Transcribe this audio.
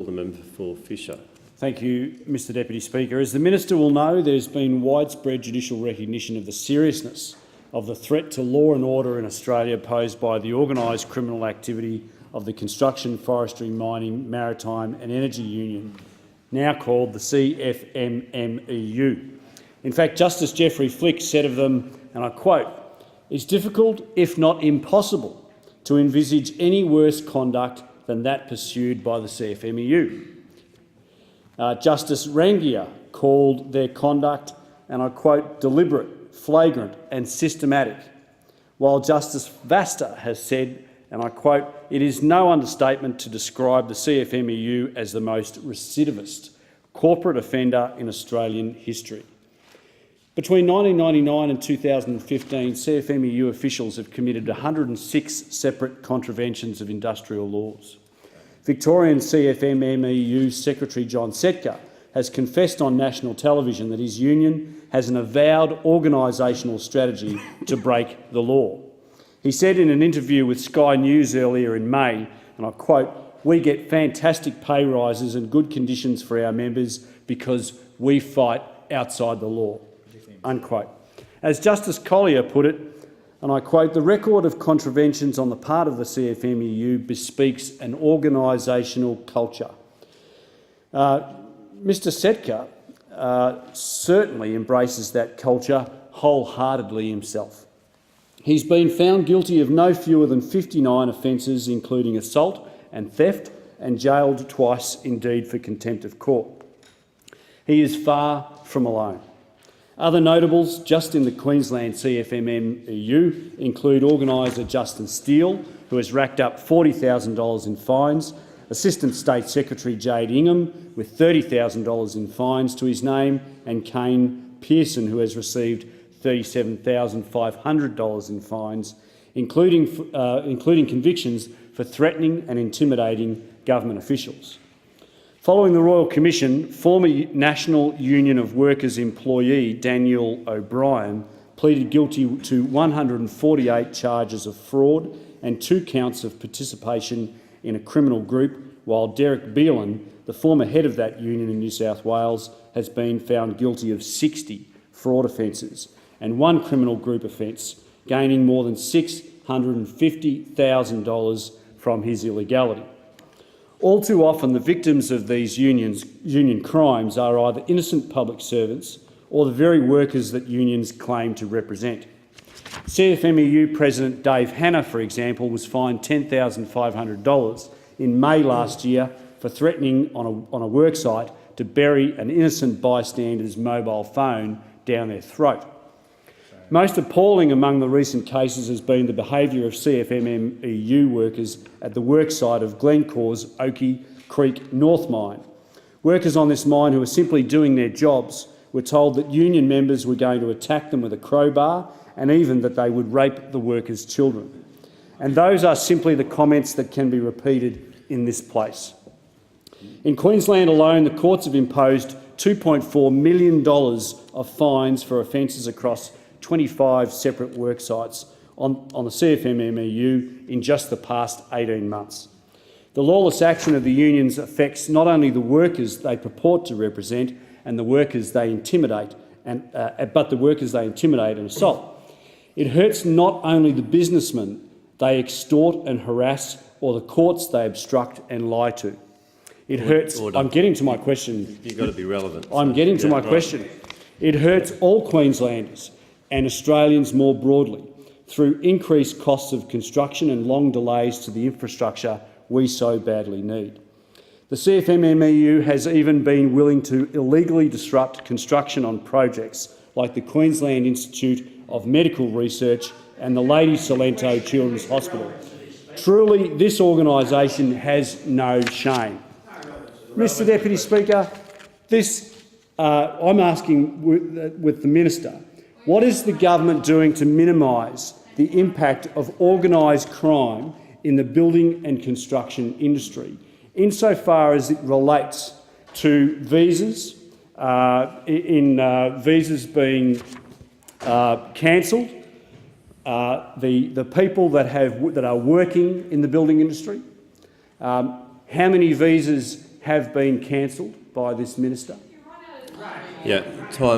The member for Fisher. Thank you, Mr Deputy Speaker. As the Minister will know, there has been widespread judicial recognition of the seriousness of the threat to law and order in Australia posed by the organised criminal activity of the Construction, Forestry, Mining, Maritime and Energy Union, now called the CFMMEU. In fact, Justice Geoffrey Flick said of them, and I quote, "It's difficult, if not impossible, to envisage any worse conduct than that pursued by the CFMEU. Justice Rangier called their conduct, and I quote, deliberate, flagrant and systematic, while Justice Vasta has said, and I quote, it is no understatement to describe the CFMEU as the most recidivist corporate offender in Australian history. Between 1999 and 2015, CFMEU officials have committed 106 separate contraventions of industrial laws. Victorian CFMMEU Secretary John Setka has confessed on national television that his union has an avowed organisational strategy to break the law. He said in an interview with Sky News earlier in May, and I quote, "We get fantastic pay rises and good conditions for our members because we fight outside the law." Unquote. As Justice Collier put it, and I quote, "The record of contraventions on the part of the CFMEU bespeaks an organisational culture." Mr Setka certainly embraces that culture wholeheartedly himself. He's been found guilty of no fewer than 59 offences, including assault and theft, and jailed twice indeed for contempt of court. He is far from alone. Other notables just in the Queensland CFMMEU include organiser Justin Steele, who has racked up $40,000 in fines, Assistant State Secretary Jade Ingham with $30,000 in fines to his name, and Kane Pearson, who has received $37,500 in fines, including convictions for threatening and intimidating government officials. Following the Royal Commission, former National Union of Workers employee Daniel O'Brien pleaded guilty to 148 charges of fraud and 2 counts of participation in a criminal group, while Derek Beelan, the former head of that union in New South Wales, has been found guilty of 60 fraud offences and 1 criminal group offence, gaining more than $650,000 from his illegality. All too often, the victims of these union crimes are either innocent public servants or the very workers that unions claim to represent. CFMEU President Dave Hanna, for example, was fined $10,500 in May last year for threatening on a worksite to bury an innocent bystander's mobile phone down their throat. Most appalling among the recent cases has been the behaviour of CFMMEU workers at the worksite of Glencore's Oakey Creek North mine. Workers on this mine who were simply doing their jobs were told that union members were going to attack them with a crowbar and even that they would rape the workers' children. And those are simply the comments that can be repeated in this place. In Queensland alone, the courts have imposed $2.4 million of fines for offences across 25 separate work sites on the CFMMEU in just the past 18 months. The lawless action of the unions affects not only the workers they purport to represent and the workers they intimidate, but the workers they intimidate and assault. It hurts not only the businessmen they extort and harass or the courts they obstruct and lie to. It hurts. Order. I'm getting to my question. You've got to be relevant. I'm getting to my question. It hurts all Queenslanders and Australians more broadly through increased costs of construction and long delays to the infrastructure we so badly need. The CFMMEU has even been willing to illegally disrupt construction on projects like the Queensland Institute of Medical Research and the Lady Salento Children's Hospital. Truly, this organisation has no shame. Mr Deputy Speaker, I'm asking with the Minister, what is the government doing to minimise the impact of organised crime in the building and construction industry, insofar as it relates to visas, visas being cancelled, the people that are working in the building industry, how many visas have been cancelled by this minister? Yeah, time.